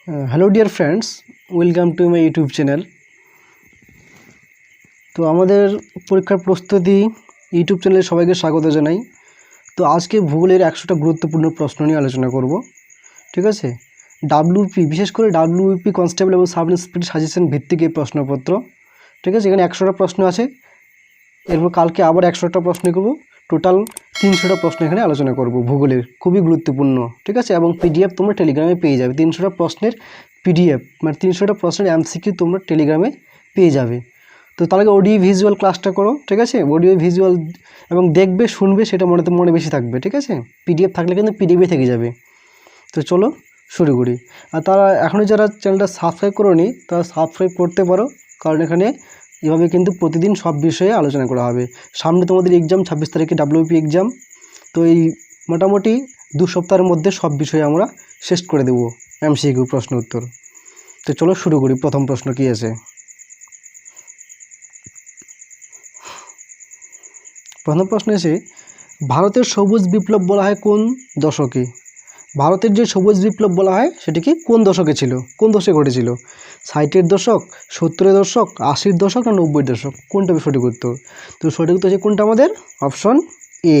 Hello dear friends, welcome to my YouTube channel. তো আমাদের পরীক্ষার প্রস্তুতি ইউটিউব চ্যানেলে সবাইকে স্বাগত জানাই। তো আজকে ভূগোলের 100টা গুরুত্বপূর্ণ প্রশ্ন নিয়ে আলোচনা করব, ঠিক আছে। ডাব্লিউপি, বিশেষ করে ডাব্লিউপি কনস্টেবল এবং সাব ইন্সপেক্টর সাজেশন ভিত্তিক এই প্রশ্নপত্র, ঠিক আছে। এখানে 100টা প্রশ্ন আছে, এরপর কালকে আবার 100টা প্রশ্ন করব, টোটাল 300টা প্রশ্ন এখানে আলোচনা করব ভূগোলের, খুবই গুরুত্বপূর্ণ, ঠিক আছে। এবং পিডিএফ তোমরা টেলিগ্রামে পেয়ে যাবে, 300টা প্রশ্নের পিডিএফ, মানে 300টা প্রশ্নের এমসিকিউ তোমরা টেলিগ্রামে পেয়ে যাবে। তো তার আগে অডিও ভিজুয়াল ক্লাসটা করো, ঠিক আছে। অডিও ভিজুয়াল এবং দেখবে শুনবে, সেটা মনে বেশি থাকবে, ঠিক আছে। পিডিএফ থাকলে কিন্তু পিডিএফে থেকে যাবে। তো চলো শুরু করি। আর তারা এখনও যারা চ্যানেলটা সাবস্ক্রাইব করোনি তারা সাবস্ক্রাইব করতে পারো, কারণ এখানে এভাবে কিন্তু প্রতিদিন সব বিষয়ে আলোচনা করা হবে। সামনে তোমাদের এক্সাম 26 তারিখে ডাব্লিউপি এক্সাম। তো এই মোটামুটি 2 সপ্তাহের মধ্যে সব বিষয়ে আমরা শেষ করে দেবো এমসিকিউ প্রশ্ন উত্তর। তো চলো শুরু করি। প্রথম প্রশ্ন কি আছে? প্রথম প্রশ্ন এসে, ভারতের সবুজ বিপ্লব বলা হয় কোন দশকে? ভারতের যে সবুজ বিপ্লব বলা হয় সেটি কি কোন দশকে ছিল, কোন দশকে ঘটেছিল? 60-এর দশক, 70-এর দশক, 80-র দশক না 90-এর দশক? কোনটা সঠিক উত্তর? তো সঠিক উত্তর হচ্ছে কোনটা আমাদের? অপশন এ,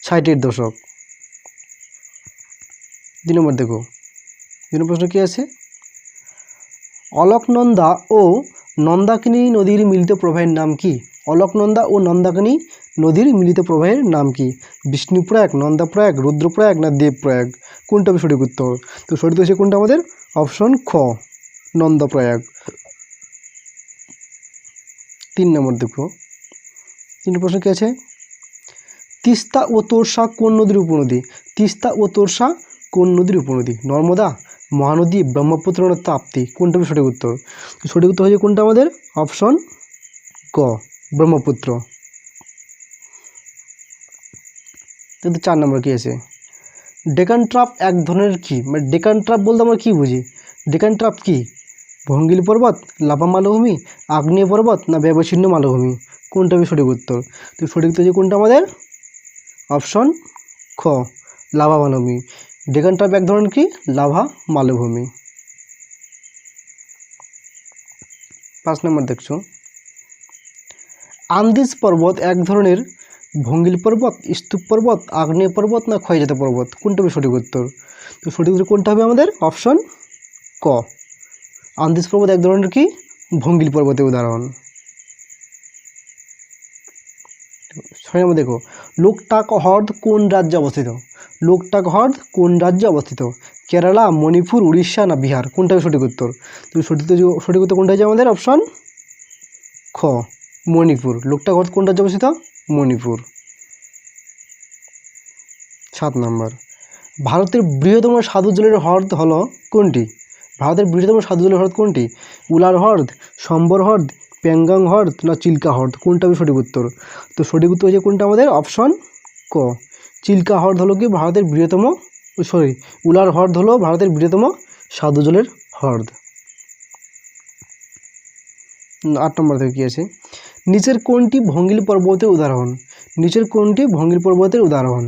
60-এর দশক। 2 নম্বর দেখো, 2 নম্বর প্রশ্ন কী আছে? অলকনন্দা ও নন্দাকিনী নদীর মিলিত প্রবাহের নাম কি? অলকনন্দা ও নন্দাকিনী নদীর মিলিত প্রবাহের নাম কি? বিষ্ণুপ্রয়াগ, নন্দাপ্রয়াগ, রুদ্রপ্রয়াগ না দেবপ্রয়াগ? কোনটা সঠিক উত্তর? তো সঠিক হচ্ছে কোনটা আমাদের? অপশন খ, নন্দাপ্রয়াগ। 3 নম্বর দেখো, 3 প্রশ্ন কি আছে? তিস্তা ও তোরসা কোন নদীর উপনদী? তিস্তা ও তোরসা কোন নদীর উপনদী? নর্মদা, মহানদী, ব্রহ্মপুত্র না তাপ্তি? কোনটা সঠিক উত্তর? তো সঠিক উত্তর হচ্ছে কোনটা আমাদের? অপশন ক, ব্রহ্মপুত্র। কিন্তু 4 নম্বর কি আছে? ডেকান ট্রাপ এক ধরনের কি? মানে ডেকান ট্রাপ বলতে আমরা কী বুঝি? ডেকান ট্রাপ কি? ভঙ্গিল পর্বত, লাভা মালভূমি, আগ্নেয় পর্বত না ব্যবচ্ছিন্ন মালভূমি? কোনটা সঠিক উত্তর? তো সঠিক উত্তর হচ্ছে কোনটা আমাদের? অপশন খ, লাভা মালভূমি। ডেকান ট্রাপ এক ধরনের কি? লাভা মালভূমি। 5 নম্বর দেখছো, আন্দিজ পর্বত এক ধরনের ভঙ্গিল পর্বত, স্তূপ পর্বত, আগ্নেয় পর্বত না ক্ষয়জাত পর্বত? কোনটা সঠিক উত্তর? তো সঠিক উত্তর কোনটা হবে আমাদের? অপশন ক, আন্দিজ পর্বত এক ধরনের কি? ভঙ্গিল পর্বতের উদাহরণ। 6 নম্বর দেখো, লোকটাক হ্রদ কোন রাজ্যে অবস্থিত? লোকটাক হ্রদ কোন রাজ্যে অবস্থিত? কেরালা, মণিপুর, উড়িষ্যা না বিহার? কোনটা সঠিক উত্তর? তো সঠিক উত্তর কোনটা হচ্ছে আমাদের? অপশন খ, মণিপুর। লোকটাক হ্রদ কোন রাজ্যে অবস্থিত? মণিপুর। 7 নম্বর, ভারতের বৃহত্তম স্বাদু জলের হ্রদ হলো কোনটি? ভারতের বৃহত্তম স্বাদু জলের হ্রদ কোনটি? উলার হ্রদ, সম্বর হ্রদ, প্যাংগং হ্রদ না চিল্কা হ্রদ? কোনটা সঠিক উত্তর? তো সঠিক উত্তর হচ্ছে কোনটা আমাদের? অপশন ক, চিল্কা হ্রদ হলো কি ভারতের বৃহত্তম, উলার হ্রদ হলো ভারতের বৃহত্তম স্বাদু জলের হ্রদ। 8 নম্বর থেকে কী আছে? নিচের কোনটি ভঙ্গিল পর্বতের উদাহরণ? নিচের কোনটি ভঙ্গিল পর্বতের উদাহরণ?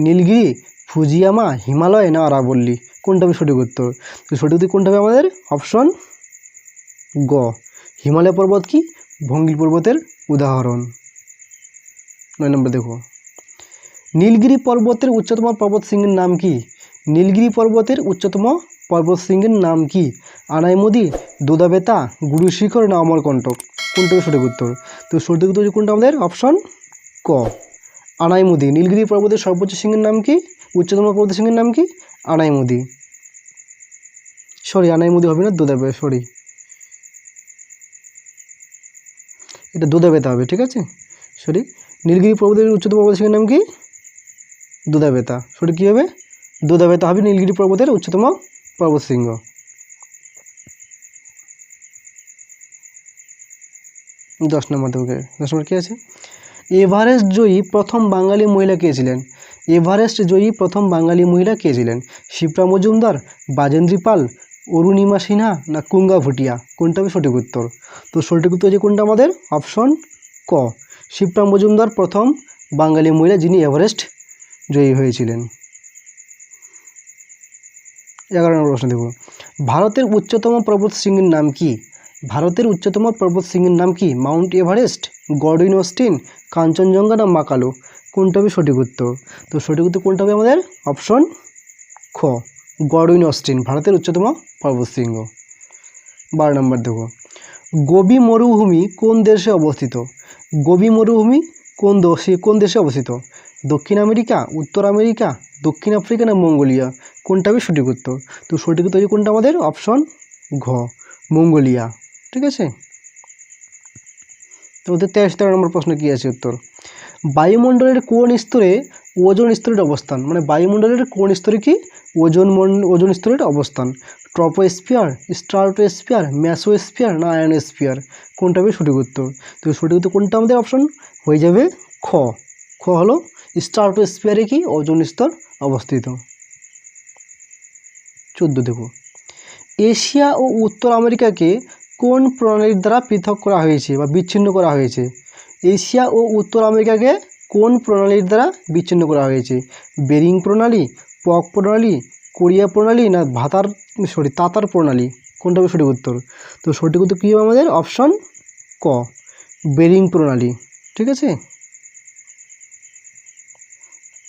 নীলগিরি, ফুজিয়ামা, হিমালয় না আরাবল্লী? কোনটা হবে সঠিক উত্তর? তো সঠিক উত্তর কোনটা হবে আমাদের? অপশন গ, হিমালয় পর্বত কি ভঙ্গিল পর্বতের উদাহরণ। 9 নম্বর দেখো, নীলগিরি পর্বতের উচ্চতম পর্বতশৃঙ্গের নাম কি? নীলগিরি পর্বতের উচ্চতম পর্বতশৃঙ্গের নাম কি? আনাইমুদি, দুধাবেতা, গুরু শিখর না অমরকণ্টক? কোনটা সঠিক উত্তর? তো সঠিক উত্তর কোনটা আমাদের? অপশন ক, আনাইমুদি। নীলগিরি পর্বতের সর্বোচ্চ শৃঙ্গের নাম কি? উচ্চতম পর্বতশৃঙ্গের নাম কি? আনাইমুদি। আনাইমুদি হবে না, দুধাবে, এটা দুধাবেতা হবে, ঠিক আছে। নীলগিরি পর্বতের উচ্চতম পর্বতশৃঙ্গের নাম কি? দুধাবেতা। সঠিক কী হবে? দুধাবেতা হবে নীলগিরি পর্বতের উচ্চতম পর্বতশৃঙ্গ। 10 নম্বর থেকে 10 নম্বর কী আছে? এভারেস্ট জয়ী প্রথম বাঙালি মহিলা কে ছিলেন? এভারেস্ট জয়ী প্রথম বাঙালি মহিলা কে ছিলেন? শিপ্রা মজুমদার, বাজেন্দ্রী পাল, অরুণিমা সিনহা না কুঙ্গা ভুটিয়া? কোনটা হবে সঠিক উত্তর? তো সঠিক উত্তর হচ্ছে কোনটা আমাদের? অপশন ক, শিপ্রা মজুমদার প্রথম বাঙালি মহিলা যিনি এভারেস্ট জয়ী হয়েছিলেন। 11 নম্বর প্রশ্ন দেখো, ভারতের উচ্চতম পর্বত শৃঙ্গের নাম কি? ভারতের উচ্চতম পর্বত শৃঙ্গের নাম কি? Mount Everest, Godwin Austen, Kanchenjunga না মাকালু? কোনটা হবে সঠিক উত্তর? তো সঠিক উত্তর কোনটা হবে আমাদের? অপশন খ, গডউইন অস্টিন ভারতের উচ্চতম পর্বত শৃঙ্গ। 12 নম্বর দেখো, গোবি মরুভূমি কোন দেশে অবস্থিত? গোবি মরুভূমি কোন দেশে অবস্থিত? দক্ষিণ আমেরিকা, উত্তর আমেরিকা, দক্ষিণ আফ্রিকা না মঙ্গোলিয়া? কোনটা হবে সঠিক উত্তর? তো সঠিক উত্তর কোনটা আমাদের? অপশন ঘ, মঙ্গোলিয়া। ঠিক আছে। তো 23 নম্বর প্রশ্ন কি আছে উত্তর? বায়ুমণ্ডলের কোন স্তরে ওজোন স্তরের অবস্থান? মানে বায়ুমণ্ডলের কোন স্তরে কি ওজোন স্তরের অবস্থান? ট্রপোস্ফিয়ার, স্ট্রাটোস্ফিয়ার, মেসোস্ফিয়ার না আয়নোস্ফিয়ার? কোনটা হবে সঠিক উত্তর? তো সঠিক উত্তর কোনটা আমাদের? অপশন হয়ে যাবে খ, খ হলো স্ট্রাটোস্ফিয়ারে কি ওজোন স্তর অবস্থিত। 14 দেখো, এশিয়া ও উত্তর আমেরিকাকে কোন প্রণালীর দ্বারা পৃথক করা হয়েছে বা বিচ্ছিন্ন করা হয়েছে? এশিয়া ও উত্তর আমেরিকাকে কোন প্রণালীর দ্বারা বিচ্ছিন্ন করা হয়েছে? বেরিং প্রণালী, পক প্রণালী, কোরিয়া প্রণালী না তাতার প্রণালী? কোনটা হবে সঠিক উত্তর? তো সঠিক উত্তর কী হবে আমাদের? অপশন ক, বেরিং প্রণালী। ঠিক আছে।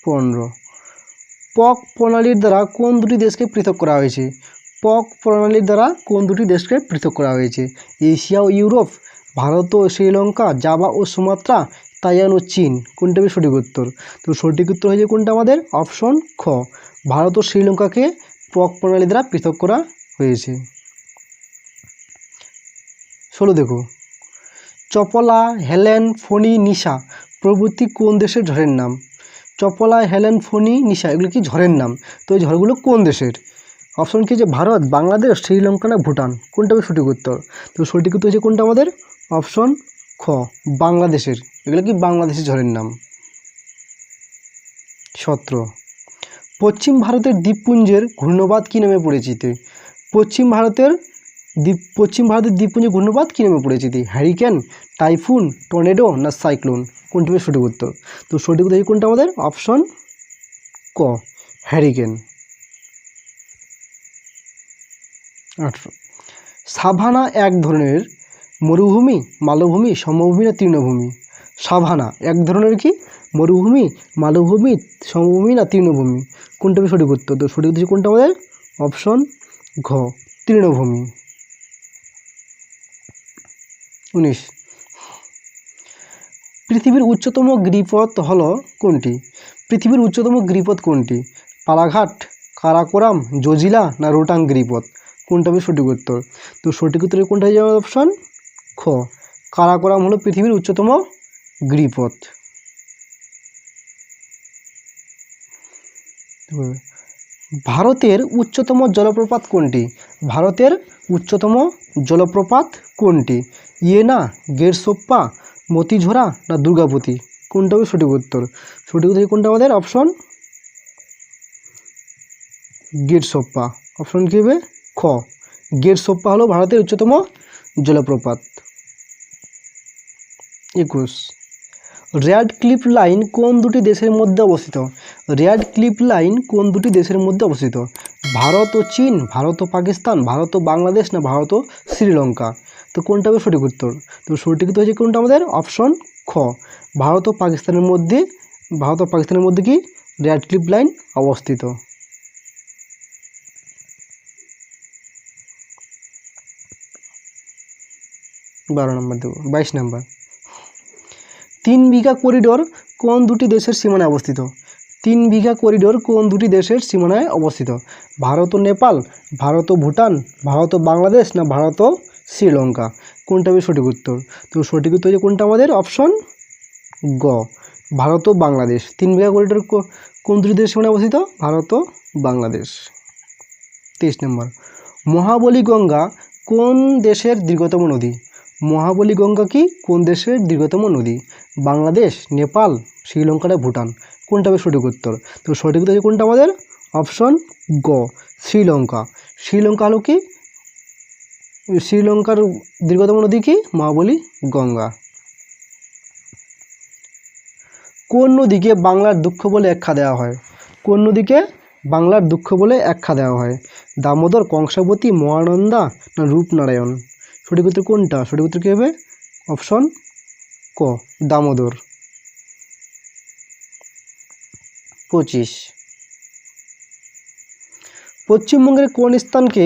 15, পক প্রণালীর দ্বারা কোন দুটি দেশকে পৃথক করা হয়েছে? পক প্রণালীর দ্বারা কোন দুটি দেশকে পৃথক করা হয়েছে? এশিয়া ও ইউরোপ, ভারত ও শ্রীলঙ্কা, জাভা ও সুমাত্রা, তাইওয়ান ও চীন? কোনটা হবে সঠিক উত্তর? তো সঠিক উত্তর হয়েছে কোনটা আমাদের? অপশন খ, ভারত ও শ্রীলঙ্কাকে পক প্রণালী দ্বারা পৃথক করা হয়েছে। 16 দেখো, চপলা, হেলেন, ফণী, নিশা প্রভৃতি কোন দেশের ঝড়ের নাম? চপলা, হেলেন, ফণী, নিশা এগুলো কি ঝড়ের নাম? তো এই ঝড়গুলো কোন দেশের? অপশন কি যে ভারত, বাংলাদেশ, শ্রীলঙ্কা না ভুটান? কোনটা হবে সঠিক উত্তর? তো সঠিক উত্তর হচ্ছে কোনটা আমাদের? অপশন খ, বাংলাদেশের। এগুলো কি বাংলাদেশের ঝড়ের নাম। 17, পশ্চিম ভারতের দ্বীপপুঞ্জের ঘূর্ণবাদ কী নামে পরিচিত? পশ্চিম ভারতের দ্বীপপুঞ্জের ঘূর্ণবাদ কী নামে পরিচিত? হ্যারিকেন, টাইফুন, টর্নেডো না সাইক্লোন? কোনটি হবে সঠিক উত্তর? তো সঠিক উত্তর কোনটা আমাদের? অপশন ক, হ্যারিকেন। 18, সাভানা এক ধরনের মরুভূমি, মালভূমি, সমভূমি না তৃণভূমি? সাভানা এক ধরনের কি মরুভূমি, মালভূমি, সমভূমি না তৃণভূমি? কোনটা হবে সঠিক উত্তর? তো সঠিক উত্তর কোনটা আমাদের? অপশন ঘ, তৃণভূমি। 19, পৃথিবীর উচ্চতম গিরিপথ হলো কোনটি? পৃথিবীর উচ্চতম গিরিপথ কোনটি? পালাঘাট, কারাকোরাম, জজিলা না রোটাং গিরিপথ? কোনটা হবে সঠিক উত্তর? তো সঠিক উত্তরে কোনটা হয়ে যাবে? অপশন খ, কারাকোরাম হলো পৃথিবীর উচ্চতম গিরিপথ। ভারতের উচ্চতম জলপ্রপাত কোনটি? ভারতের উচ্চতম জলপ্রপাত কোনটি? ইয়েনা, গেরসোপ্পা, মতিঝরা না দুর্গাবতী? কোনটা হবে সঠিক উত্তর? সঠিক উত্তর কোনটা আমাদের? অপশন গেরসোপ্পা। অপশন কী হবে? খ, গেরসোপ্পা হলো ভারতের উচ্চতম জলপ্রপাত। 21, রেড ক্লিফ লাইন কোন দুটি দেশের মধ্যে অবস্থিত? রেড ক্লিফ লাইন কোন দুটি দেশের মধ্যে অবস্থিত? ভারত ও চীন, ভারত ও পাকিস্তান, ভারত ও বাংলাদেশ না ভারত ও শ্রীলঙ্কা? তো কোনটা হবে সঠিক উত্তর? তো সঠিক উত্তর হচ্ছে কোনটা আমাদের? অপশন খ, ভারত ও পাকিস্তানের মধ্যে কি রেড ক্লিফ লাইন অবস্থিত। 12 নম্বর দেবো। 22 নম্বর, 3 বিঘা করিডোর কোন দুটি দেশের সীমানায় অবস্থিত? 3 বিঘা করিডোর কোন দুটি দেশের সীমানায় অবস্থিত? ভারত ও নেপাল, ভারত ও ভুটান, ভারত ও বাংলাদেশ না ভারত ও শ্রীলঙ্কা? কোনটা হবে সঠিক উত্তর? তো সঠিক উত্তর হচ্ছে কোনটা আমাদের? অপশন গ, ভারত ও বাংলাদেশ। 3 বিঘা করিডোর কোন দুটি দেশের সীমানায় অবস্থিত? ভারত ও বাংলাদেশ। 23 নম্বর, মহাবলী গঙ্গা কোন দেশের দীর্ঘতম নদী? মহাবলী গঙ্গা কি কোন দেশের দীর্ঘতম নদী? বাংলাদেশ, নেপাল, শ্রীলঙ্কা না ভুটান? কোনটা হবে সঠিক উত্তর? তো সঠিক উত্তর কোনটা আমাদের? অপশন গ, শ্রীলঙ্কা। শ্রীলঙ্কা হলো কি শ্রীলঙ্কার দীর্ঘতম নদী কি মহাবলী গঙ্গা। কোন নদীকে বাংলার দুঃখ বলে আখ্যা দেওয়া হয়? কোন নদীকে বাংলার দুঃখ বলে আখ্যা দেওয়া হয়? দামোদর, কংসাবতী, মহানন্দা না রূপনারায়ণ? সঠিক উত্তর কোনটা? সঠিক উত্তর কী হবে? অপশন ক, দামোদর। 25, পশ্চিমবঙ্গের কোন স্থানকে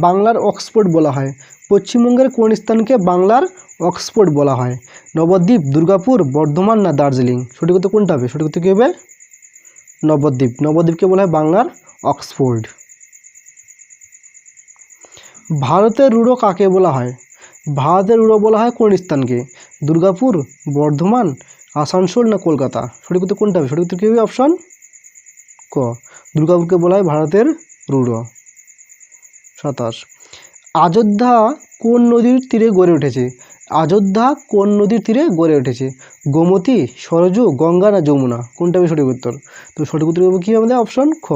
বাংলার অক্সফোর্ড বলা হয়? পশ্চিমবঙ্গের কোন স্থানকে বাংলার অক্সফোর্ড বলা হয়? নবদ্বীপ, দুর্গাপুর, বর্ধমান না দার্জিলিং? সঠিক উত্তর কোনটা হবে? সঠিক উত্তর কী হবে? নবদ্বীপ। নবদ্বীপকে বলা হয় বাংলার অক্সফোর্ড। ভারতের রুড়ো কাকে বলা হয়? ভারতের রুড়ো বলা হয় কোন স্থানকে? দুর্গাপুর, বর্ধমান, আসানসোল না কলকাতা? সঠিক উত্তর কোনটা হবে? সঠিক উত্তর কী হবে? অপশন ক, দুর্গাপুরকে বলা হয় ভারতের রুড়ো। 27, অযোধ্যা কোন নদীর তীরে গড়ে উঠেছে? অযোধ্যা কোন নদীর তীরে গড়ে উঠেছে? গোমতী, সরজু, গঙ্গা না যমুনা? কোনটা হবে সঠিক উত্তর? তো সঠিক উত্তর হবে কী আমাদের? অপশন খ,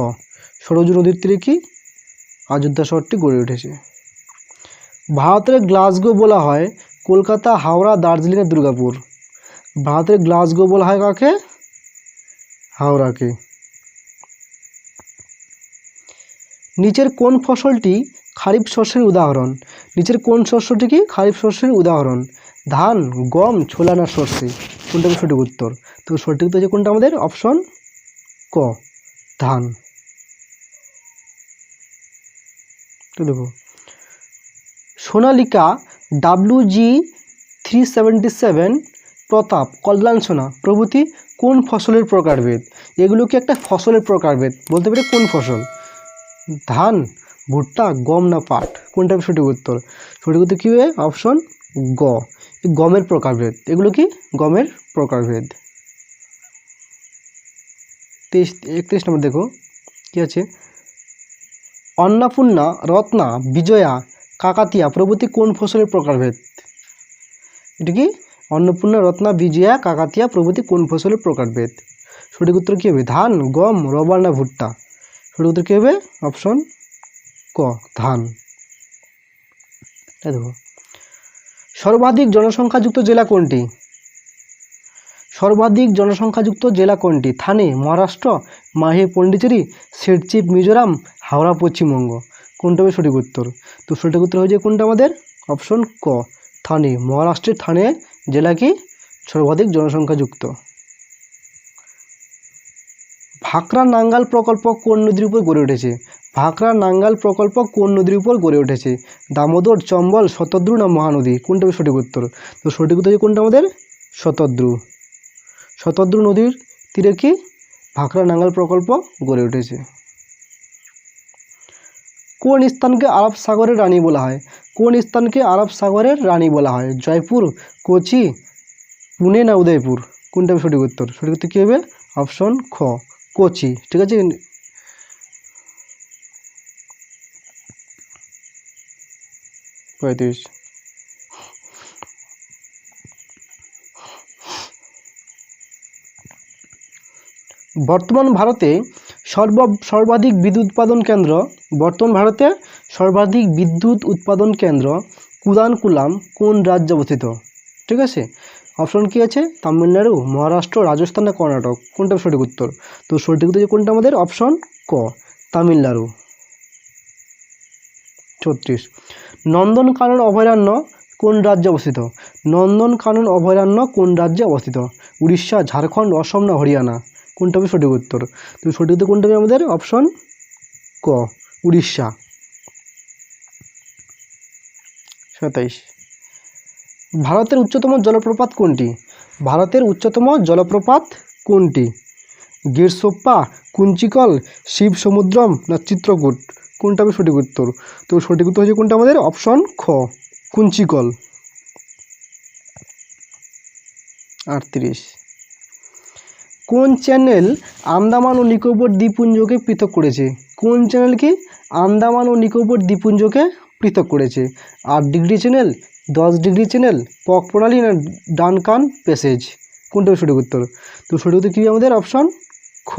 সরজু নদীর তীরে কি অযোধ্যা শহরটি গড়ে উঠেছে। ভারতের গ্লাসগো বলা হয় কলকাতা, হাওড়া, দার্জিলিং আর দুর্গাপুর? ভারতের গ্লাসগো বলা হয় কাকে? হাওড়াকে। নিচের কোন ফসলটি খারিফ শস্যের উদাহরণ? নিচের কোন শস্যটি কি খারিফ শস্যের উদাহরণ? ধান, গম, ছোলা না সর্ষে? কোনটা সঠিক উত্তর? তো সঠিক উত্তর হচ্ছে কোনটা আমাদের? অপশন ক, ধান। তো দেখো, সোনালিকা, WG 377, প্রতাপ, কল্যাণ সোনা প্রভৃতি কোন ফসলের প্রকারভেদ? এগুলো কি একটা ফসলের প্রকারভেদ? বলতে পারে কোন ফসল? ধান, ভুট্টা, গম না পাট? কোনটা সঠিক উত্তর? সঠিক উত্তর কী হবে? অপশন গ, গমের প্রকারভেদ। এগুলো কি গমের প্রকারভেদ। 31 নম্বর দেখো কি আছে, অন্নপূর্ণা, রত্না, বিজয়া, কাকাতিয়া প্রভৃতি কোন ফসলের প্রকারভেদ? এটা কি অন্নপূর্ণা, রত্না, বিজয়া, কাকাতিয়া প্রভৃতি কোন ফসলের প্রকারভেদ? সঠিক উত্তর কী হবে? ধান, গম, রবার না ভুট্টা? সঠিক উত্তর কী হবে? অপশন ক, ধান। দেখো, সর্বাধিক জনসংখ্যাযুক্ত জেলা কোনটি? সর্বাধিক জনসংখ্যাযুক্ত জেলা কোনটি? থানে, মহারাষ্ট্র, মাহে, পন্ডিচেরি, সিডচিপ, মিজোরাম, হাওড়া, পশ্চিমবঙ্গ? কোনটা হবে সঠিক উত্তর? তো সঠিক উত্তর হয়ে যায় কোনটা আমাদের? অপশন ক, থানে। মহারাষ্ট্রের থানে জেলা কি সর্বাধিক জনসংখ্যাযুক্ত। ভাকরা নাঙ্গাল প্রকল্প কোন নদীর উপর গড়ে উঠেছে? ভাকরা নাঙ্গাল প্রকল্প কোন নদীর উপর গড়ে উঠেছে? দামোদর, চম্বল, শতদ্রু না মহানদী? কোনটা হবে সঠিক উত্তর? তো সঠিক উত্তর হচ্ছে কোনটা আমাদের? শতদ্রু। শতদ্রু নদীর তীরে কি ভাকরা নাঙ্গাল প্রকল্প গড়ে উঠেছে। কোন স্থানকে আরব সাগরের রানী বলা হয়? কোন স্থানকে আরব সাগরের রানী বলা হয়? জয়পুর, কোচি, পুনে না উদয়পুর? কোনটা হবে সঠিক উত্তর? সঠিক উত্তর কী হবে? অপশন খ, কোচি। ঠিক আছে। 35, বর্তমান ভারতে সর্বাধিক বিদ্যুৎ উৎপাদন কেন্দ্র, বর্তমান ভারতে সর্বাধিক বিদ্যুৎ উৎপাদন কেন্দ্র কুদানকুলাম কোন রাজ্যে অবস্থিত? ঠিক আছে। অপশন কি আছে? তামিলনাড়ু, মহারাষ্ট্র, রাজস্থান না কর্ণাটক? কোনটা সঠিক উত্তর? তো সঠিক উত্তর কোনটা আমাদের? অপশন ক, তামিলনাড়ু। 36, নন্দনকানন অভয়ারণ্য কোন রাজ্যে অবস্থিত? নন্দনকানন অভয়ারণ্য কোন রাজ্যে অবস্থিত? উড়িষ্যা, ঝাড়খণ্ড, অসম না হরিয়ানা? কোনটা হবে সঠিক উত্তর? তো সঠিক উত্তর কোনটা হবে আমাদের? অপশন ক, উড়িষ্যা। 27, ভারতের উচ্চতম জলপ্রপাত কোনটি? ভারতের উচ্চতম জলপ্রপাত কোনটি? গিরসোপ্পা, কুঞ্চিকল, শিব সমুদ্রম না চিত্রকূট? কোনটা হবে সঠিক উত্তর? তো সঠিক উত্তর হচ্ছে কোনটা আমাদের? অপশন খ, কুঞ্চিকল। 38, কোন চ্যানেল আন্দামান ও নিকোবর দ্বীপপুঞ্জকে পৃথক করেছে? কোন চ্যানেল কি আন্দামান ও নিকোবর দ্বীপপুঞ্জকে পৃথক করেছে? 8 degree channel, 10 degree channel, Coco প্রণালী না ডানকান প্যাসেজ? কোনটা সঠিক উত্তর? তো সঠিক উত্তর কী আমাদের? অপশন খ,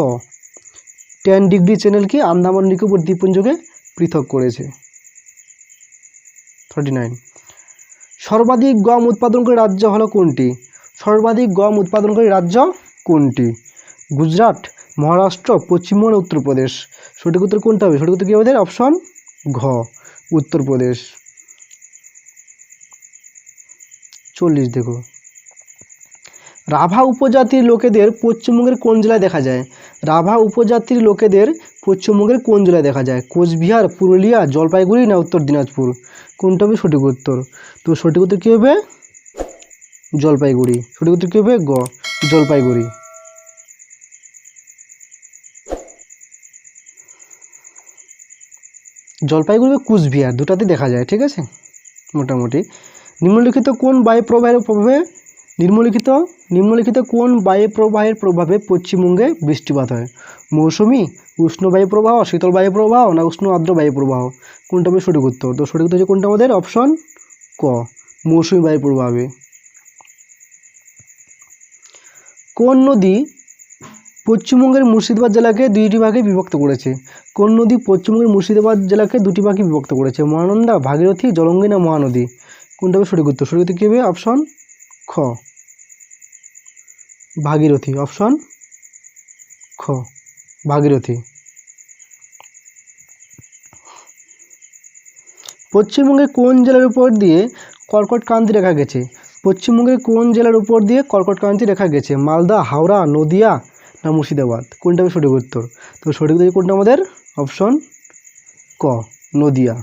10 ডিগ্রি চ্যানেল কি আন্দামান নিকোবর দ্বীপপুঞ্জকে পৃথক করেছে। 39, সর্বাধিক গম উৎপাদনকারী রাজ্য হলো কোনটি? সর্বাধিক গম উৎপাদনকারী রাজ্য কোনটি? গুজরাট, মহারাষ্ট্র, পশ্চিমবঙ্গ, উত্তরপ্রদেশ। সঠিক উত্তর কোনটা হবে? সঠিক উত্তর কী আমাদের? অপশন ঘ, উত্তরপ্রদেশ। 40 দেখো, রাভা উপজাতির লোকেদের পশ্চিমবঙ্গের কোন জেলায় দেখা যায়? রাভা উপজাতির লোকেদের পশ্চিমবঙ্গের কোন জেলায় দেখা যায়? কোচবিহার, পুরুলিয়া, জলপাইগুড়ি না উত্তর দিনাজপুর? কোনটা হবে সঠিক উত্তর? তো সঠিক উত্তর কী হবে? জলপাইগুড়ি। সঠিক উত্তর কী হবে? গ, জলপাইগুড়ি। জলপাইগুড়ি বা কুচবিহার দুটাতে দেখা যায়, ঠিক আছে মোটামুটি। নিম্নলিখিত কোন বায়ু প্রবাহের প্রভাবে নিম্নলিখিত কোন বায়ু প্রবাহের প্রভাবে পশ্চিমবঙ্গে বৃষ্টিপাত হয়? মৌসুমি, উষ্ণ বায়ু প্রবাহ, শীতল বায়ু প্রবাহ না উষ্ণ আর্দ্র বায়ু প্রবাহ? কোনটা হবে সঠিক উত্তর? তো সঠিক উত্তর হচ্ছে কোনটা আমাদের? অপশন ক, মৌসুমি বায়ু প্রভাবে। কোন নদী পশ্চিমবঙ্গের মুর্শিদাবাদ জেলাকে দুইটি ভাগে বিভক্ত করেছে? কোন নদী পশ্চিমবঙ্গের মুর্শিদাবাদ জেলাকে দুটি ভাগে বিভক্ত করেছে? মহানন্দা, ভাগীরথী, জলঙ্গি না মহানদী? কোনটা হবে সঠিক উত্তর? সঠিক উত্তর কী হবে? অপশন খ, ভাগীরথী। অপশন খ, ভাগীরথী। পশ্চিমবঙ্গের কোন জেলার উপর দিয়ে কর্কটক্রান্তি রেখা গেছে? পশ্চিমবঙ্গের কোন জেলার উপর দিয়ে কর্কটক্রান্তি রেখা গেছে? মালদা, হাওড়া, নদিয়া না মুর্শিদাবাদ? কোনটা হবে সঠিক উত্তর? তো সঠিক উত্তর কোনটা আমাদের? অপশন ক, নদিয়া।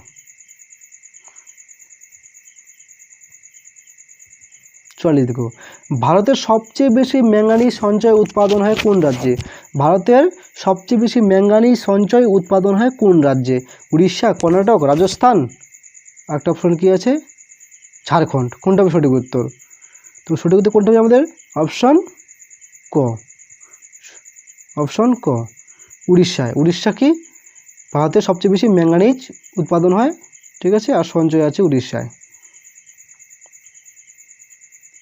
44 দেখো, ভারতের সবচেয়ে বেশি ম্যাঙ্গানিজ সঞ্চয় উৎপাদন হয় কোন রাজ্যে? ভারতের সবচেয়ে বেশি ম্যাঙ্গানিজ সঞ্চয় উৎপাদন হয় কোন রাজ্যে? উড়িষ্যা, কর্ণাটক, রাজস্থান। একটা অপশন কি আছে? ঝাড়খণ্ড। কোনটা হবে সঠিক উত্তর? তো সঠিক উত্তর কোনটা হবে আমাদের? অপশন ক, অপশন ক, উড়িষ্যায়। উড়িষ্যা কি ভারতের সবচেয়ে বেশি ম্যাঙ্গানিজ উৎপাদন হয়, ঠিক আছে, আর সঞ্চয় আছে উড়িষ্যায়।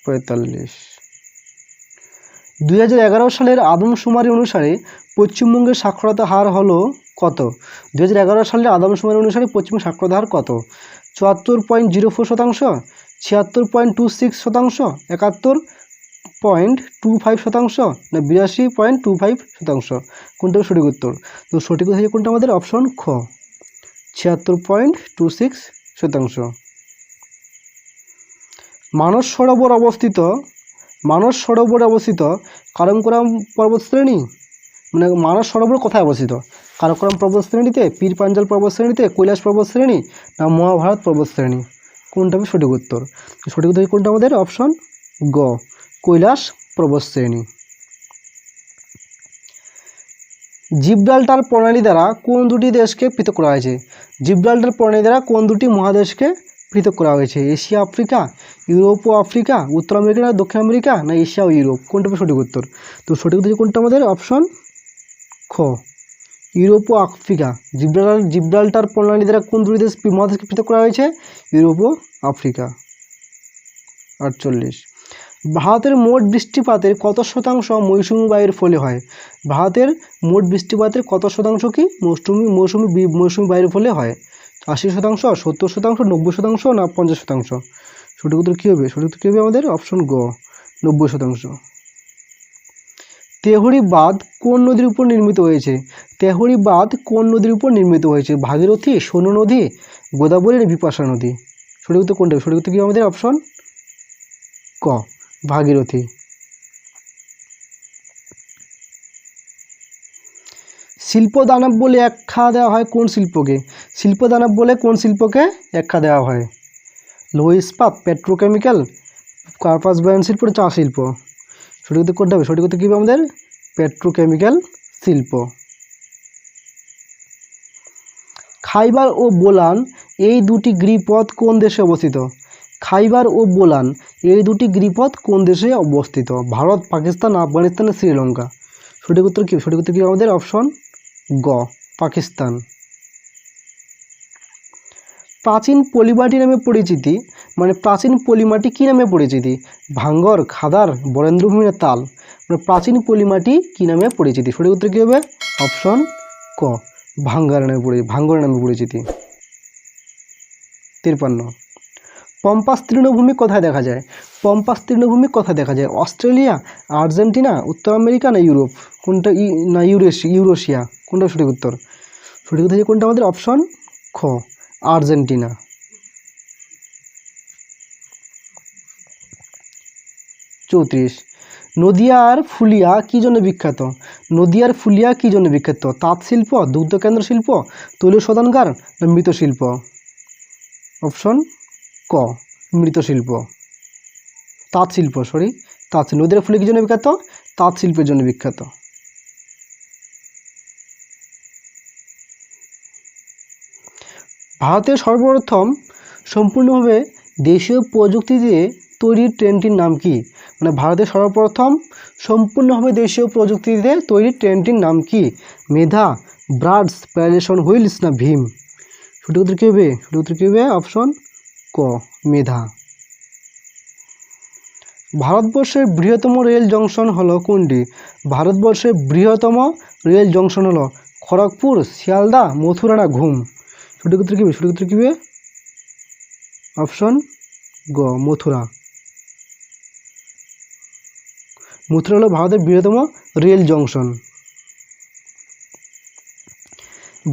45, 2011 সালের আদমশুমারি অনুসারে পশ্চিমবঙ্গের সাক্ষরতা হার হলো কত? 2011 সালের আদমশুমারি অনুসারে পশ্চিমবঙ্গের সাক্ষরতা হার কত? 74.04%, 76.26%, 71.25% না 82.25%? কোনটা সঠিক উত্তর? তো সঠিক উত্তর কোনটা আমাদের? অপশন খ, 76.26%। মানস সরোবর অবস্থিত কারাকোরাম পর্বতশ্রেণী, মানে মানস সরোবর কোথায় অবস্থিত? কারাকোরাম পর্বতশ্রেণীতে, পীর পাঞ্জাল পর্বতশ্রেণীতে, কৈলাস পর্বতশ্রেণী না মহাভারত পর্বতশ্রেণী? কোনটা হবে সঠিক উত্তর? সঠিক উত্তর কোনটা আমাদের? অপশন গ, কৈলাস পর্বতশ্রেণী। জিব্রাল্টার প্রণালী দ্বারা কোন দুটি দেশকে পৃথক করা হয়েছে? জিব্রাল্টার প্রণালী দ্বারা কোন দুটি মহাদেশকে পৃথক করা হয়েছে? এশিয়া আফ্রিকা, ইউরোপ ও আফ্রিকা, উত্তর আমেরিকা না দক্ষিণ আমেরিকা না এশিয়া ও ইউরোপ? কোনটা হবে সঠিক উত্তর? তো সঠিক উত্তর কোনটা আমাদের? অপশন খ, ইউরোপ ও আফ্রিকা। জিব্রাল্টার প্রণালী দ্বারা কোন দুটি দেশ মহাদেশকে পৃথক করা হয়েছে? ইউরোপ ও আফ্রিকা। 48, ভারতের মোট বৃষ্টিপাতের কত শতাংশ মৌসুমী বায়ুর ফলে হয়? ভারতের মোট বৃষ্টিপাতের কত শতাংশ কি মৌসুমী বায়ুর ফলে হয়? 80%, 70%, 90% না 50%? সঠিক উত্তর কী হবে? সঠিক উত্তর কী হবে আমাদের? অপশন গ, 90%। তেহরি বাঁধ কোন নদীর উপর নির্মিত হয়েছে? তেহরি বাঁধ কোন নদীর উপর নির্মিত হয়েছে? ভাগীরথী, সোন নদী, গোদাবরী না বিপাশা নদী? সঠিক উত্তর কোনটা? সঠিক উত্তর কী আমাদের? অপশন ক, ভাগীরথী। শিল্প দানব বলে আখ্যা দেওয়া হয় কোন শিল্পকে? শিল্প দানব বলে কোন শিল্পকে আখ্যা দেওয়া হয়? লৌহ ইস্পাত, পেট্রোকেমিক্যাল, কার্পাস বয়ন শিল্প, চা শিল্প? সঠিক উত্তর কোনটা হবে? সঠিক উত্তর কী হবে আমাদের? পেট্রোকেমিক্যাল শিল্প। খাইবার ও বোলান এই দুটি গিরিপথ কোন দেশে অবস্থিত? খাইবার ও বোলান এই দুটি গিরিপথ কোন দেশে অবস্থিত? ভারত, পাকিস্তান, আফগানিস্তান, শ্রীলঙ্কা? সঠিক উত্তর কী? সঠিক উত্তর কী আমাদের? অপশন গ, পাকিস্তান। প্রাচীন পলিমাটি নামে পরিচিতি, মানে প্রাচীন পলিমাটি কী নামে পরিচিতি? ভাঙ্গর, খাদার, বরেন্দ্রভূমি না তাল? মানে প্রাচীন পলিমাটি কী নামে পরিচিতি? সঠিক উত্তর কী হবে? অপশন ক, ভাঙ্গর নামে পরিচিতি। 53, পম্পাস তৃণভূমি কোথায় দেখা যায়? পম্পাস তৃণভূমি কোথায় দেখা যায়? অস্ট্রেলিয়া, আর্জেন্টিনা, উত্তর আমেরিকা না ইউরোপ? কোনটা না ইউরেশিয়া কোনটা সঠিক উত্তর? সঠিক উত্তর কোনটা আমাদের অপশন খ আর্জেন্টিনা। 34 নদিয়ার ফুলিয়া কী জন্য বিখ্যাত? নদিয়ার ফুলিয়া কী জন্য বিখ্যাত? তাঁত শিল্প, দুগ্ধ কেন্দ্র শিল্প, তৈল শোধনাগার না মৃৎশিল্প? অপশন ক মৃৎশিল্প, তাঁত শিল্প, তাঁত। নদিয়ার ফুলিয়া কী জন্য বিখ্যাত? তাঁত শিল্পের জন্য বিখ্যাত। ভারতের সর্বপ্রথম সম্পূর্ণভাবে দেশীয় প্রযুক্তি দিয়ে তৈরি ট্রেনটির নাম কি? মানে ভারতের সর্বপ্রথম সম্পূর্ণভাবে দেশীয় প্রযুক্তি দিয়ে তৈরি ট্রেনটির নাম কি? মেধা, ব্রাডস, প্যারেশন হুইলস না ভীম? সঠিক উত্তর কী হবে? সঠিক উত্তর কী হবে? অপশন ক মেধা। ভারতবর্ষের বৃহত্তম রেল জংশন হলো কোনটি? ভারতবর্ষের বৃহত্তম রেল জংশন হলো খড়গপুর, শিয়ালদা, মথুরা না ঘুম? সঠিক উত্তর কী হবে? সঠিক উত্তর কী হবে? অপশন গ মথুরা। মথুরা হলো ভারতের বৃহত্তম রেল জংশন।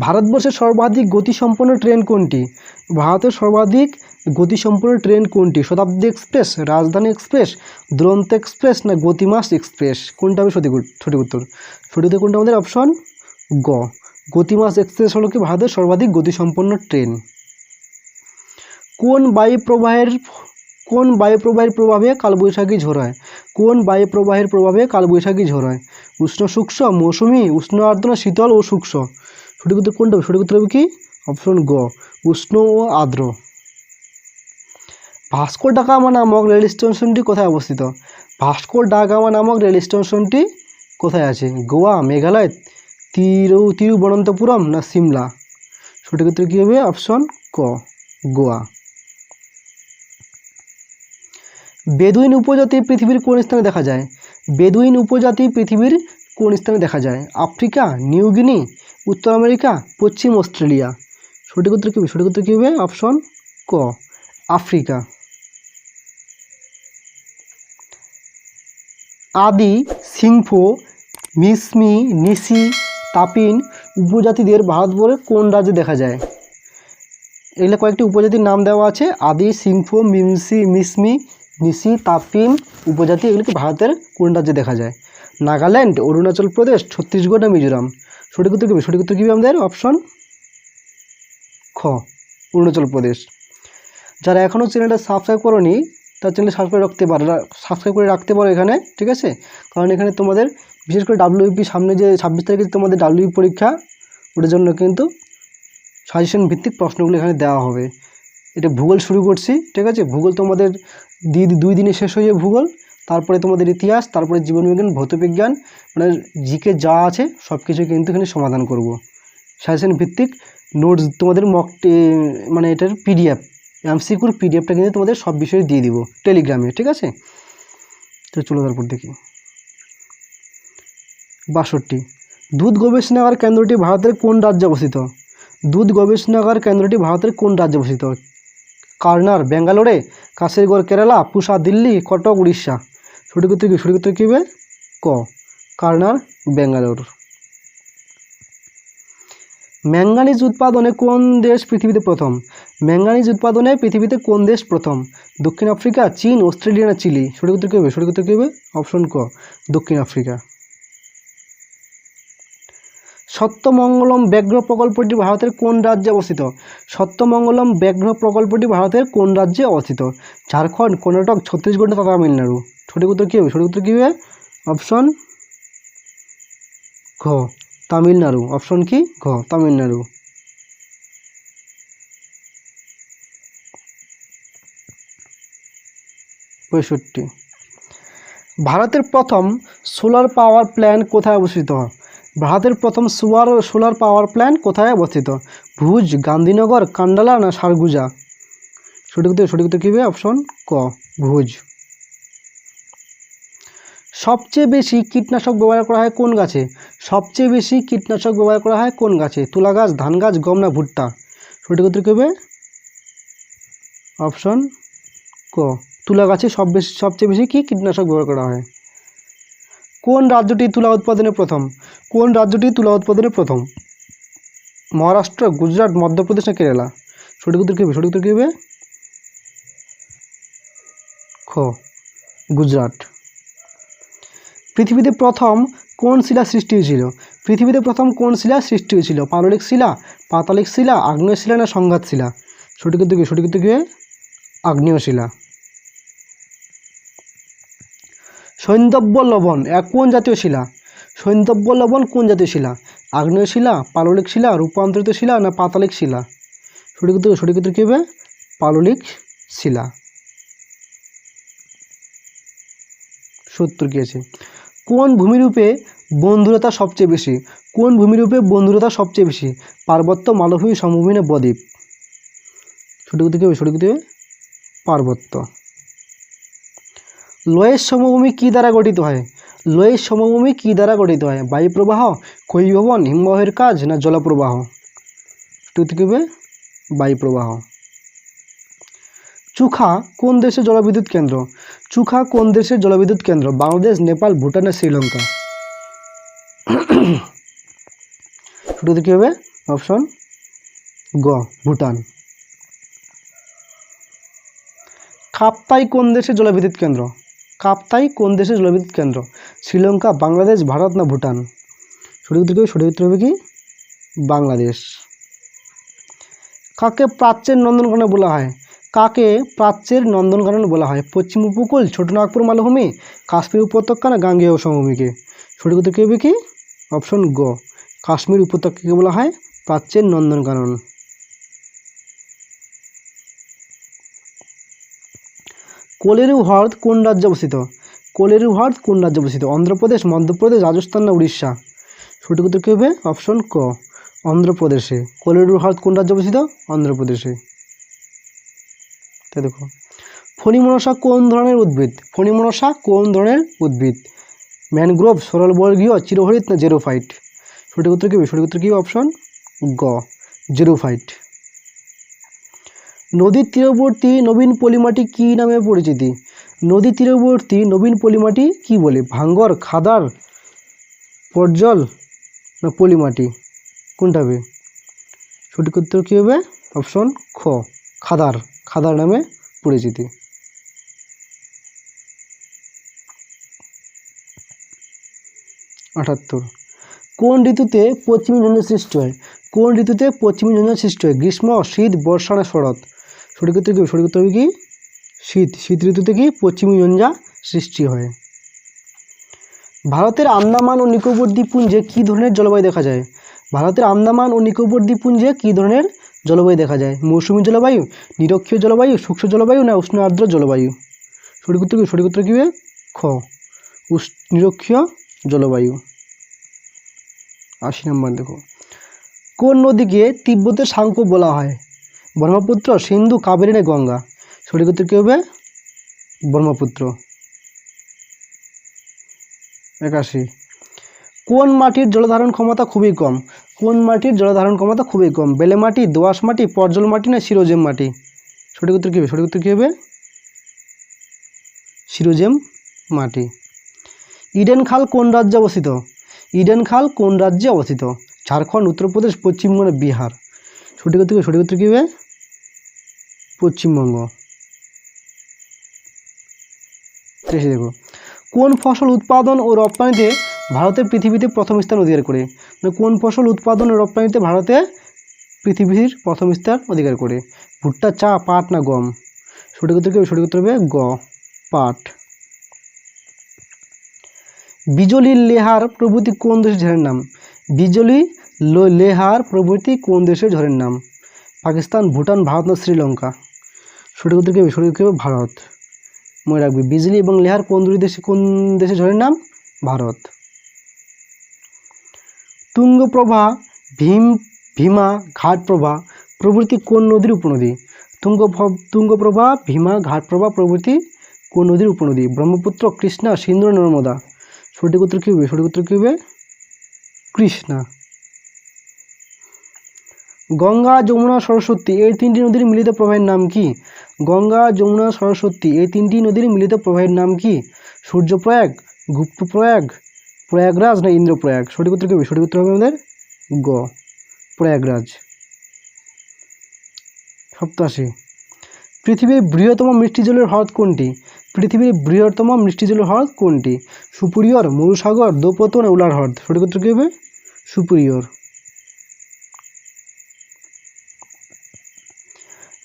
ভারতবর্ষের সর্বাধিক গতিসম্পন্ন ট্রেন কোনটি? ভারতের সর্বাধিক গতিসম্পন্ন ট্রেন কোনটি? শতাব্দী এক্সপ্রেস, রাজধানী এক্সপ্রেস, দুরন্ত এক্সপ্রেস না গতিমাস এক্সপ্রেস? কোনটা হবে সঠিক উত্তর? সঠিক উত্তর কোনটা আমাদের? অপশন গ গতিমাস এক্সপ্রেস হলো কি ভারতের সর্বাধিক গতিসম্পন্ন ট্রেন। কোন বায়ুপ্রবাহের প্রভাবে কালবৈশাখী ঝড় হয়? কোন বায়ুপ্রবাহের প্রভাবে কালবৈশাখী ঝড় হয়? উষ্ণ শুষ্ক, মৌসুমী, উষ্ণ আর্দ্র, শীতল ও শুষ্ক? সঠিক উত্তর কোনটা হবে? সঠিক উত্তর হবে কি? অপশন গ উষ্ণ ও আর্দ্র। ভাস্কো ডা গামা নামক রেল স্টেশনটি কোথায় অবস্থিত? ভাস্কো ডা গামা নামক রেল স্টেশনটি কোথায় আছে? গোয়া, মেঘালয়, তিরুবনন্তপুরম না সিমলা? সঠিক উত্তর কী হবে? অপশন ক গোয়া। বেদুইন উপজাতি পৃথিবীর কোন স্থানে দেখা যায়? বেদুইন উপজাতি পৃথিবীর কোন স্থানে দেখা যায়? আফ্রিকা, নিউ গিনি, উত্তর আমেরিকা, পশ্চিম অস্ট্রেলিয়া? সঠিক উত্তর কী হবে? সঠিক উত্তর কী হবে? অপশন ক আফ্রিকা। আদি, সিংফো, মিসমি, নিসি, তাপিন উপজাতিদের ভারতবর্ষের কোন রাজ্যে দেখা যায়? এগুলো কয়েকটি উপজাতির নাম দেওয়া আছে। আদি, সিংফো, মিসমি, নিসি, তাপিন উপজাতি এগুলিকে ভারতের কোন রাজ্যে দেখা যায়? নাগাল্যান্ড, অরুণাচল প্রদেশ, ছত্তিশগড় না মিজোরাম? সঠিক উত্তর কী হবে? সঠিক উত্তর কী হবে আমাদের? অপশন খ অরুণাচল প্রদেশ। যারা এখনও চ্যানেলটা সাবস্ক্রাইব করোনি তার চ্যানেল সাবস্ক্রাইব করে রাখতে পারো এখানে, ঠিক আছে? কারণ এখানে তোমাদের বিশেষ করে ডাব্লিউপি সামনে যে 26 তারিখে তোমাদের ডাব্লিউপি পরীক্ষা, ওটার জন্য কিন্তু সাজেশন ভিত্তিক প্রশ্নগুলো এখানে দেওয়া হবে। এটা ভূগোল শুরু করছি, ঠিক আছে? ভূগোল তোমাদের 2 দিনে শেষ হয়ে যাবে ভূগোল, তারপরে তোমাদের ইতিহাস, তারপরে জীবনবিজ্ঞান, ভৌতবিজ্ঞান, মানে জিকে যা আছে সব কিছু কিন্তু এখানে সমাধান করব। সাজেশন ভিত্তিক নোটস তোমাদের মানে এটার পিডিএফ, এমসিকিউর পিডিএফটা কিন্তু তোমাদের সব বিষয়ে দিয়ে দিব টেলিগ্রামে, ঠিক আছে? তো চলো তারপর দেখি। 62 দুধ গবেষণাগার কেন্দ্রটি ভারতের কোন রাজ্যে অবস্থিত? দুধ গবেষণাগার কেন্দ্রটি ভারতের কোন রাজ্যে অবস্থিত? কারনার, ব্যাঙ্গালোরে, কাশিরগড়, কেরালা, পুসা, দিল্লি, কটক, উড়িষ্যা? সঠিক উত্তর কি? সঠিক উত্তর কী হবে? ক কারনার, ব্যাঙ্গালোর। ম্যাঙ্গানিজ উৎপাদনে কোন দেশ পৃথিবীতে প্রথম? ম্যাঙ্গানিজ উৎপাদনে পৃথিবীতে কোন দেশ প্রথম? দক্ষিণ আফ্রিকা, চীন, অস্ট্রেলিয়া না চিলি? সঠিক উত্তর কী হবে? সঠিক উত্তর কী হবে? অপশন ক দক্ষিণ আফ্রিকা। সত্যমঙ্গলম ব্যাঘ্র প্রকল্পটি ভারতের কোন রাজ্যে অবস্থিত? সত্যমঙ্গলম ব্যাঘ্র প্রকল্পটি ভারতের কোন রাজ্যে অবস্থিত? ঝাড়খণ্ড, কর্ণাটক, ছত্তিশগড় না তামিলনাড়ু? সঠিক উত্তর কী হবে? সঠিক উত্তর কী হবে? অপশন ঘ তামিলনাড়ু। অপশন কি? ঘ তামিলনাড়ু। পঁয়ষট্টি ভারতের প্রথম সোলার পাওয়ার প্ল্যান্ট কোথায় অবস্থিত? ভারতের প্রথম সোলার পাওয়ার প্ল্যান্ট কোথায় অবস্থিত? ভুজ, গান্ধীনগর, কান্ডালা না সারগুজা? সঠিক উত্তর কী হবে? অপশন ক ভুজ। সবচেয়ে বেশি কীটনাশক ব্যবহার করা হয় কোন গাছে? সবচেয়ে বেশি কীটনাশক ব্যবহার করা হয় কোন গাছে? তুলা গাছ, ধান গাছ, গম না ভুট্টা? সঠিক উত্তর কী হবে? অপশন ক তুলা গাছে সবচেয়ে বেশি কি কীটনাশক ব্যবহার করা হয়? কোন রাজ্যটি তুলা উৎপাদনে প্রথম? কোন রাজ্যটি তুলা উৎপাদনে প্রথম? মহারাষ্ট্র, গুজরাট, মধ্যপ্রদেশ না কেরালা? সঠিক উত্তর কী হবে? সঠিক উত্তর কী হবে? খ, গুজরাট। পৃথিবীতে প্রথম কোন শিলা সৃষ্টি হয়েছিল? পৃথিবীতে প্রথম কোন শিলা সৃষ্টি হয়েছিল? পাললিক শিলা, পাতালিক শিলা, আগ্নেয় শিলা না সংঘাত শিলা? সঠিক উত্তর কী? সঠিক উত্তর কী? আগ্নেয় শিলা। সৈন্দব্য লবণ কোন জাতীয় শিলা? সৈন্দব্য লবণ কোন জাতীয় শিলা? আগ্নেয় শিলা, পাললিক শিলা, রূপান্তরিত শিলা না পাতালিক শিলা? সঠিক উত্তর কী হবে? পাললিক শিলা। 70 কি আছে? কোন ভূমিরূপে বন্ধুরতা সবচেয়ে বেশি? কোন ভূমিরূপে বন্ধুরতা সবচেয়ে বেশি? পার্বত্য, মালভূমি, সমভূমি না বদ্বীপ? সঠিক উত্তর কী হবে? সঠিক উত্তর পার্বত্য। লোয়েস সমভূমি কী দ্বারা গঠিত হয়? লোয়েস সমভূমি কী দ্বারা গঠিত হয়? বায়ুপ্রবাহ, ক্ষয়ীভবন, হিমবাহের কাজ না জলপ্রবাহ? সঠিক উত্তর কী হবে? বায়ুপ্রবাহ। চুখা কোন দেশের জলবিদ্যুৎ কেন্দ্র? চুখা কোন দেশের জলবিদ্যুৎ কেন্দ্র? বাংলাদেশ, নেপাল, ভুটান না শ্রীলঙ্কা? সঠিক উত্তর কী হবে? অপশন গ, ভুটান। কাপ্তাই কোন দেশের জলবিদ্যুৎ কেন্দ্র? কাপ্তাই কোন দেশের জলবিদ্যুৎ কেন্দ্র? শ্রীলঙ্কা, বাংলাদেশ, ভারত না ভুটান? সঠিক উত্তর কী? সঠিক উত্তর হবে কি? বাংলাদেশ। কাকে প্রাচ্যের নন্দনকানন বলা হয়? কাকে প্রাচ্যের নন্দনকানন বলা হয়? পশ্চিম উপকূল, ছোটনাগপুর মালভূমি, কাশ্মীর উপত্যকা না গাঙ্গেয় সমভূমিকে? সঠিক উত্তর কী হবে কি? অপশন গ, কাশ্মীর উপত্যকাকে বলা হয় প্রাচ্যের নন্দনকানন। কোলেরু হ্রদ কোন রাজ্যে অবস্থিত? কোলেরু হ্রদ কোন রাজ্যে অবস্থিত? অন্ধ্রপ্রদেশ, মধ্যপ্রদেশ, রাজস্থান না উড়িষ্যা? সঠিক উত্তর কী হবে? অপশন ক, অন্ধ্রপ্রদেশে। কোলেরু হ্রদ কোন রাজ্যে অবস্থিত? অন্ধ্রপ্রদেশে। তাই দেখো, ফণিমনসা কোন ধরনের উদ্ভিদ? ফণিমনসা কোন ধরনের উদ্ভিদ? ম্যানগ্রোভ, সরলবর্গীয়, চিরহরিৎ না জেরোফাইট? সঠিক উত্তর কী হবে? সঠিক উত্তর কী? অপশন গ, জেরোফাইট। নদীর তীরবর্তী নবীন পলিমাটি কী নামে পরিচিতি? নদীর তীরবর্তী নবীন পলিমাটি কী বলে? ভাঙ্গর, খাদার, পর্জল না পলিমাটি? কোনটা হবে? সঠিক উত্তর কী হবে? অপশন খ, খাদার। খাদার নামে পরিচিতি। 78 কোন ঋতুতে পশ্চিমী ঝঞ্ঝা সৃষ্টি হয়? কোন ঋতুতে পশ্চিমী ঝঞ্ঝা সৃষ্টি হয়? গ্রীষ্ম, শীত, বর্ষা না শরৎ? সঠিক উত্তর কী? সঠিক উত্তর হবে কি? শীত। শীত ঋতুতে কি পশ্চিমী ঝঞ্ঝা সৃষ্টি হয়। ভারতের আন্দামান ও নিকোবর দ্বীপপুঞ্জে কী ধরনের জলবায়ু দেখা যায়? ভারতের আন্দামান ও নিকোবর দ্বীপপুঞ্জে কী ধরনের জলবায়ু দেখা যায়? মৌসুমী জলবায়ু, নিরক্ষীয় জলবায়ু, শুষ্ক জলবায়ু না উষ্ণ আর্দ্র জলবায়ু? সঠিক উত্তর কি? সঠিক উত্তর কী হবে? খ, নিরক্ষীয় জলবায়ু। 80 নম্বর দেখো, কোন নদীকে তিব্বতের সাংকো বলা হয়? ব্রহ্মপুত্র, সিন্ধু, কাবেরী না গঙ্গা? সঠিক উত্তর কী হবে? ব্রহ্মপুত্র। 81 কোন মাটির জলধারণ ক্ষমতা খুবই কম? কোন মাটির জলধারণ ক্ষমতা খুবই কম? বেলে মাটি, দোআঁশ মাটি, পর্জল মাটি না সিরোজেম মাটি? সঠিক উত্তর কী হবে? সঠিক উত্তর কী হবে? সিরোজেম মাটি। ইডেন খাল কোন রাজ্যে অবস্থিত? ইডেন খাল কোন রাজ্যে অবস্থিত? ঝাড়খণ্ড, উত্তরপ্রদেশ, পশ্চিমবঙ্গ, বিহার? সঠিক উত্তর সঠিক উত্তর কী হবে? পশ্চিমবঙ্গ। দেখো, কোন ফসল উৎপাদন ও রপ্তানিতে ভারতের পৃথিবীতে প্রথম স্থান অধিকার করে? কোন ফসল উৎপাদন ও রপ্তানিতে ভারতে পৃথিবীর প্রথম স্থান অধিকার করে? ভুট্টা, চা, পাট না গম? সঠিক উত্তর কী হবে? সঠিক উত্তর হবে গ, পাট। বিজলি, লেহার প্রভৃতি কোন দেশের ঝড়ের নাম? বিজলি, লেহার প্রভৃতি কোন দেশের ঝড়ের নাম? পাকিস্তান, ভুটান, ভারত না শ্রীলঙ্কা? সঠিক উত্তর কী হবে? সঠিক উত্তর হবে ভারত। মনে রাখবি, বিজলি এবং লেহার কোন দেশের ঝড়ের নাম? ভারত। তুঙ্গপ্রভা, ভীমা, ঘাটপ্রভা প্রভৃতি কোন নদীর উপনদী? তুঙ্গপ্রভা, ভীমা, ঘাটপ্রভা প্রভৃতি কোন নদীর উপনদী? ব্রহ্মপুত্র, কৃষ্ণা, সিন্ধু, নর্মদা? সঠিক উত্তর কী হবে? সঠিক উত্তর কী হবে? কৃষ্ণা। গঙ্গা, যমুনা, সরস্বতী এই তিনটি নদীর মিলিত প্রবাহের নাম কি? গঙ্গা, যমুনা, সরস্বতী এই তিনটি নদীর মিলিত প্রবাহের নাম কি? সূর্যপ্রয়াগ, গুপ্তপ্রয়াগ, প্রয়াগরাজ না ইন্দ্রপ্রয়াগ? সঠিক উত্তর কী হবে? সঠিক উত্তর হবে আমাদের গ, প্রয়াগরাজ। 87, পৃথিবীর বৃহত্তম মিষ্টি জলের হ্রদ কোনটি? পৃথিবীর বৃহত্তম মিষ্টি জলের হ্রদ কোনটি? সুপিরিয়র, মরুসাগর, দোপতো না উলার হ্রদ? সঠিক উত্তর কী হবে? সুপিরিয়র।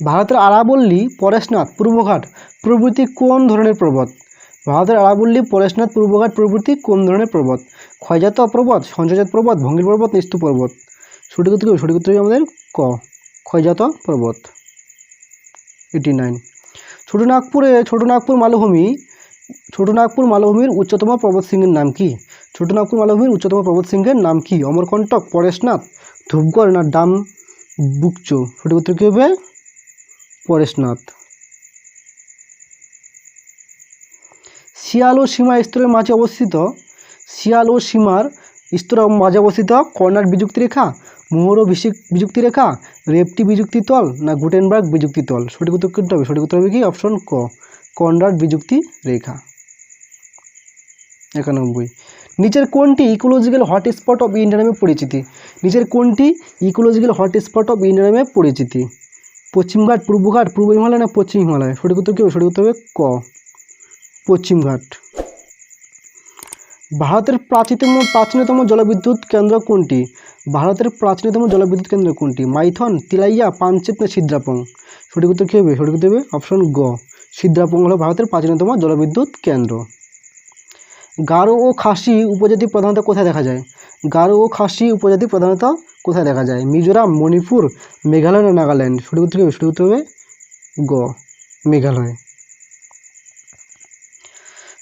ভারতের আরাবল্লী, পরেশনাথ, পূর্বঘাট প্রভৃতি কোন ধরনের পর্বত? ভারতের আরাবল্লী, পরেশনাথ, পূর্বঘাট প্রভৃতি কোন ধরনের পর্বত? ক্ষয়জাত পর্বত, সঞ্চয়জাত পর্বত, ভঙ্গির পর্বত, নিস্তু পর্বত? সঠিক উত্তর কী হবে? সঠিক উত্তর হবে আমাদের ক, ক্ষয়জাত পর্বত। 89, ছোটনাগপুর মালভূমির উচ্চতম পর্বতশৃঙ্গের নাম কি? ছোটনাগপুর মালভূমির উচ্চতম পর্বতশৃঙ্গের নাম কি? অমরকণ্টক, পরেশনাথ, ধূপগড় না ডামবুকচো? সঠিক উত্তর কী হবে? পরেশনাথ। শিয়াল ও সীমা স্তরের মাঝে অবস্থিত কর্নার বিযুক্তি রেখা, মোহর বিযুক্তি রেখা, রেপটি বিযুক্তি তল না গুটেনবার্গ বিযুক্তি তল? সঠিক উত্তর কোনটা হবে? সঠিক উত্তর হবে কি? অপশন ক, কর্নার বিযুক্তি রেখা। 91, নিচের কোনটি ইকোলজিক্যাল হটস্পট অফ ইন্ডিয়া নামে পরিচিতি? নিচের কোনটি ইকোলজিক্যাল হটস্পট অফ ইন্ডিয়া নামে পরিচিতি? পশ্চিমঘাট, পূর্বঘাট, পূর্ব হিমালয় না পশ্চিম হিমালয়? সঠিক উত্তর কী হবে? সঠিক উত্তর হবে ক, পশ্চিমঘাট। ভারতের প্রাচীনতম জলবিদ্যুৎ কেন্দ্র কোনটি? ভারতের প্রাচীনতম জলবিদ্যুৎ কেন্দ্র কোনটি? মাইথন, তিলাইয়া, পাঞ্চেত না সিদ্রাপং? সঠিক উত্তর কী হবে? সঠিক উত্তর হবে অপশন গ, সিদ্রাপং হলো ভারতের প্রাচীনতম জলবিদ্যুৎ কেন্দ্র। গারো ও খাসি উপজাতি প্রধানত কোথায় দেখা যায়? গারো ও খাসি উপজাতি প্রধানত কোথায় দেখা যায়? মিজোরাম, মণিপুর, মেঘালয় না নাগাল্যান্ড? সঠিক উত্তর কী হবে? সঠিক উত্তর হবে গ, মেঘালয়।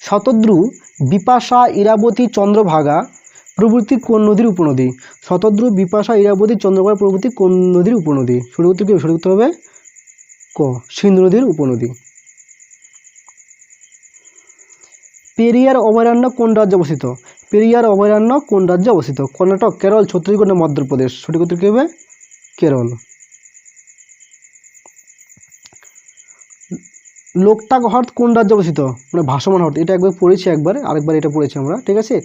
শতদ্রু, বিপাশা, ইরাবতী, চন্দ্রভাগা প্রভৃতি কোন নদীর উপনদী? শতদ্রু, বিপাশা, ইরাবতী, চন্দ্রভাগা প্রভৃতি কোন নদীর উপনদী? সঠিক উত্তর কী হবে? সঠিক উত্তর হবে ক, সিন্ধু নদীর উপনদী। পেরিয়ার অভয়ারণ্য কোন রাজ্যে অবস্থিত? পেরিয়ার অভয়ারণ্য কোন রাজ্যে অবস্থিত? কর্ণাটক, কেরল, ছত্তিশগড় না মধ্যপ্রদেশ? সঠিক উত্তর কী হবে? কেরল। লোকটাক হ্রদ কোন রাজ্যে অবস্থিত? মানে ভাসমান হ্রদ, এটা একবার পড়েছি, আরেকবার এটা পড়েছি আমরা, ঠিক আছে?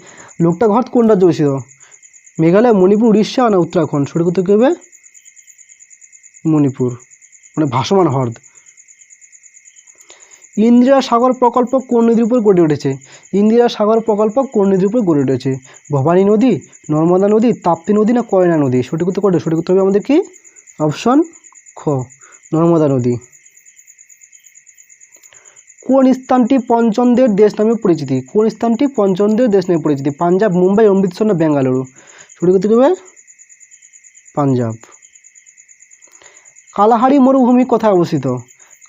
লোকটাক হ্রদ কোন রাজ্যে অবস্থিত? মেঘালয়, মণিপুর, উড়িষ্যা না উত্তরাখণ্ড? সঠিক উত্তর কী হবে? মণিপুর, মানে ভাসমান হ্রদ। ইন্দিরা সাগর প্রকল্প কোন নদীর উপর গড়ে উঠেছে? ইন্দিরা সাগর প্রকল্প কোন নদীর উপর গড়ে উঠেছে? ভবানী নদী, নর্মদা নদী, তাপ্তি নদী না কয়না নদী? সঠিক উত্তর কোনটা? সঠিক উত্তর হবে আমাদের কি? অপশন খ, নর্মদা নদী। কোন স্থানটি পঞ্চমদের দেশ নামে পরিচিতি? কোন স্থানটি পঞ্চমদের দেশ নামে পরিচিতি? পাঞ্জাব, মুম্বাই, অমৃতসর না বেঙ্গালুরু? সঠিক উত্তর হবে পাঞ্জাব। কালাহারি মরুভূমি কোথায় অবস্থিত?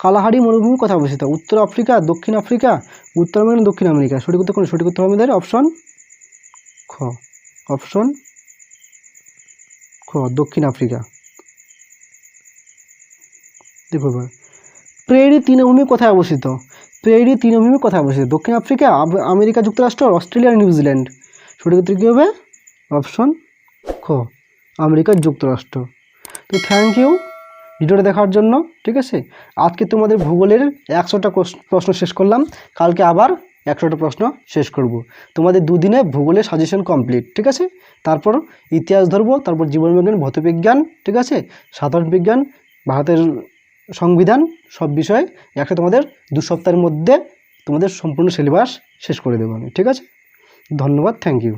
কালাহারি মরুভূমি কোথায় অবস্থিত? উত্তর আফ্রিকা, দক্ষিণ আফ্রিকা, উত্তর আমেরিকা, দক্ষিণ আমেরিকা? সঠিক উত্তর কোন? সঠিক উত্তর হবে আমাদের অপশন খ, অপশন খ, দক্ষিণ আফ্রিকা। দেখো এবার, প্রেরি তৃণভূমি কোথায় অবস্থিত? প্রেরি তৃণভূমি কোথায় অবস্থিত? দক্ষিণ আফ্রিকা, আমেরিকা যুক্তরাষ্ট্র, অস্ট্রেলিয়া, নিউজিল্যান্ড? সঠিক উত্তর কী হবে? অপশন খ, আমেরিকা যুক্তরাষ্ট্র। তো থ্যাংক ইউ ভিডিওটা দেখার জন্য, ঠিক আছে? আজকে তোমাদের ভূগোলের 100টা প্রশ্ন শেষ করলাম, কালকে আবার 100টা প্রশ্ন শেষ করব। তোমাদের দুদিনে ভূগোলের সাজেশন কমপ্লিট, ঠিক আছে? তারপর ইতিহাস ধরবো, তারপর জীবনবিজ্ঞান, ভৌতবিজ্ঞান, ঠিক আছে, সাধারণ বিজ্ঞান, ভারতের সংবিধান, সব বিষয়ে একসাথে তোমাদের 2 সপ্তাহের মধ্যে তোমাদের সম্পূর্ণ সিলেবাস শেষ করে দেবো আমি, ঠিক আছে? ধন্যবাদ, থ্যাংক ইউ।